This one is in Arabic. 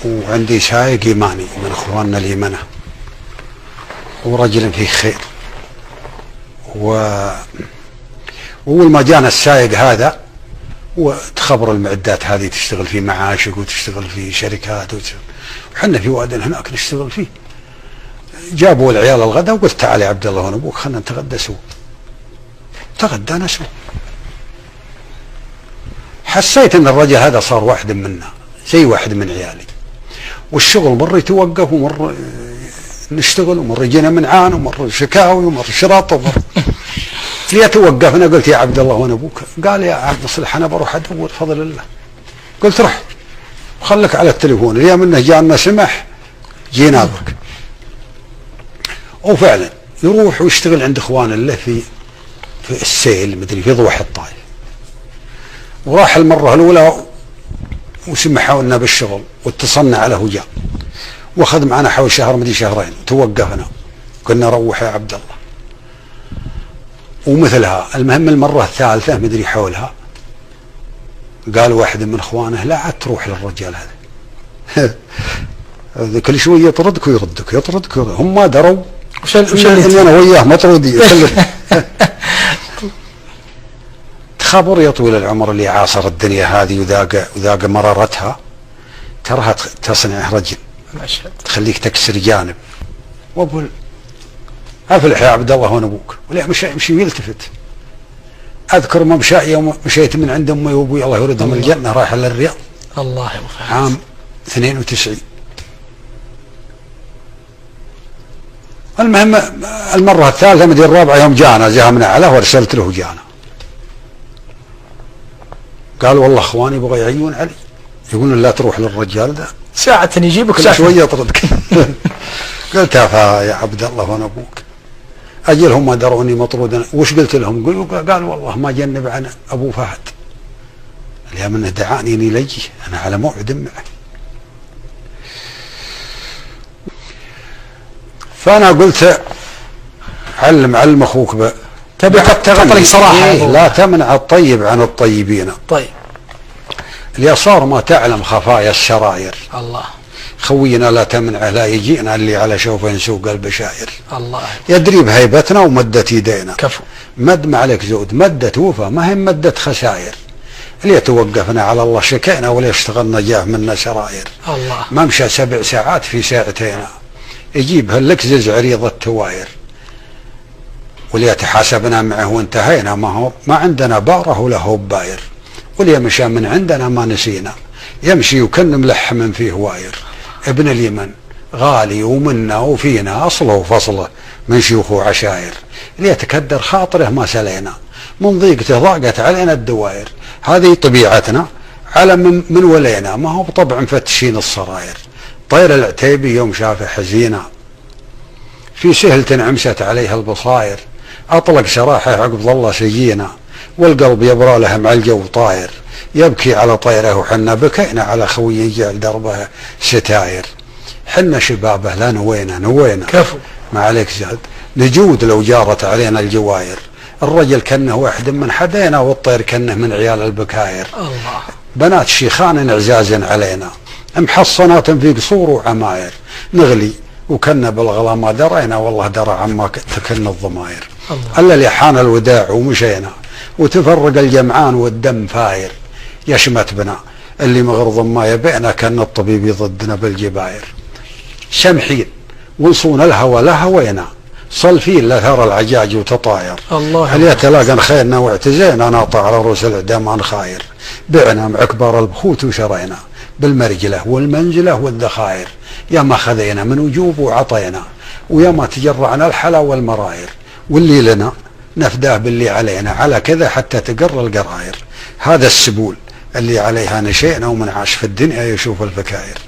وعندي سايق يماني من اخواننا اليمنة، ورجل فيه خير. وأول ما جانا السايق هذا وتخبر المعدات هذه تشتغل في معاشق وتشتغل في شركات وحنا في واد هناك نشتغل فيه. جابوا العيال الغداء وقلت تعال يا عبد الله وانا ابوك خلنا نتغدى سوا. تغدانا سوا. حسيت ان الرجل هذا صار واحد منا زي واحد من عيالي، والشغل مر يتوقف ومر نشتغل ومر يجينا منعان ومر شكاوي ومر شراط ومر توقفنا. قلت يا عبد الله وانا ابوك. قال يا عبد الصلح انا بروح ادور بفضل الله. قلت روح خلك على التليفون، اليوم انه جانا سمح جينا بك. وفعلا يروح ويشتغل عند اخوان له في السيل مدري في ضوح الطائف. وراح المره الاولى وسمحوا لنا بالشغل واتصلنا على هجاء، واخذ معنا حول شهر مدري شهرين، توقفنا قلنا روح يا عبد الله. ومثلها المهم المره الثالثه مدري حولها قال واحد من اخوانه لا عاد تروح للرجال هذا كل شويه يطردك ويردك يطردك ويردك. هم ما دروا اني انا وياه مطرودين. تخبر يا طويل العمر اللي عاصر الدنيا هذه وذاق مرارتها، تراها تصنع رجل تخليك تكسر جانب. واقول افلح يا عبد الله وانا ابوك، ولا مشي ويلتفت. اذكر يوم مشيت من عند امي وابوي الله يوردهم الجنه رايح للرياض الله يوفقك عام 92. المهم المره الثالثه مدري الرابعه يوم جانا زهمنا عليه وارسلت له جانا. قال والله اخواني يبغوا يعيون علي يقولون لا تروح للرجال ذا ساعة يجيبك كل شويه يطردك. قلت يا عبد الله وانا ابوك اجل هم ما دروني مطرود. وش قلت لهم؟ قال والله ما جنب عن ابو فهد اليوم انه دعاني اني لجي انا على موعد معه. فانا قلت علم اخوك تبي تعطي صراحه لا تمنع الطيب عن الطيبين. طيب اليسار ما تعلم خفايا السراير. الله. خوينا لا تمنعه لا يجينا اللي على شوف ينسوق البشاير. الله. يدري بهيبتنا ومدت يدينا. كفو. مد ما عليك زود، مدت وفا ما هي مدت خساير. اللي توقفنا على الله شكينا ولا اشتغلنا جاه منا سراير. الله. ما مشى 7 ساعات في ساعتين يجيب هاللكزز عريض التواير. واللي تحاسبنا معه وانتهينا ما عندنا باره ولا هو باير. واللي مشى من عندنا ما نسينا يمشي وكن ملحم فيه واير. ابن اليمن غالي ومنا وفينا اصله وفصله من شيوخ وعشاير. اللي يتكدر خاطره ما سلينا من ضيقته ضاقت علينا الدواير. هذه طبيعتنا على من ولينا ما هو بطبع مفتشين الصراير. طير العتيبي يوم شافه حزينه في سهل تنعمست عليها البصاير. اطلق سراحه عقب ظل سجينا والقلب يبرى له مع الجو طاير. يبكي على طيره وحنا بكينا على خوي جعل دربه ستاير. حنا شبابه لا نوينا كفو ما عليك زاد نجود لو جارت علينا الجواير. الرجل كنه واحد من حدينا والطير كنه من عيال البكاير. الله. بنات شيخان عزاز علينا محصنات في قصور وعماير. نغلي وكنا بالغلا ما درينا والله درى عما تكن الضماير. الا اللي حان الوداع ومشينا وتفرق الجمعان والدم فاير. يشمت بنا اللي مغرض ما يبينا كان الطبيب ضدنا بالجباير. سمحين ونصون الهوى لا هوينا صلفين لا ثرى العجاج وتطاير. الله. هل يتلاقى خيرنا واعتزينا ناطع على رؤوس الاعدام خاير. بعنا مع كبار البخوت وشرينا بالمرجله والمنزله والذخاير. يا ما خذينا من وجوب وعطينا ويا ما تجرعنا الحلا والمراير. واللي لنا نفداه باللي علينا على كذا حتى تقر القراير. هذا السبول اللي عليها نشينا ومن عاش في الدنيا يشوف الفكاير.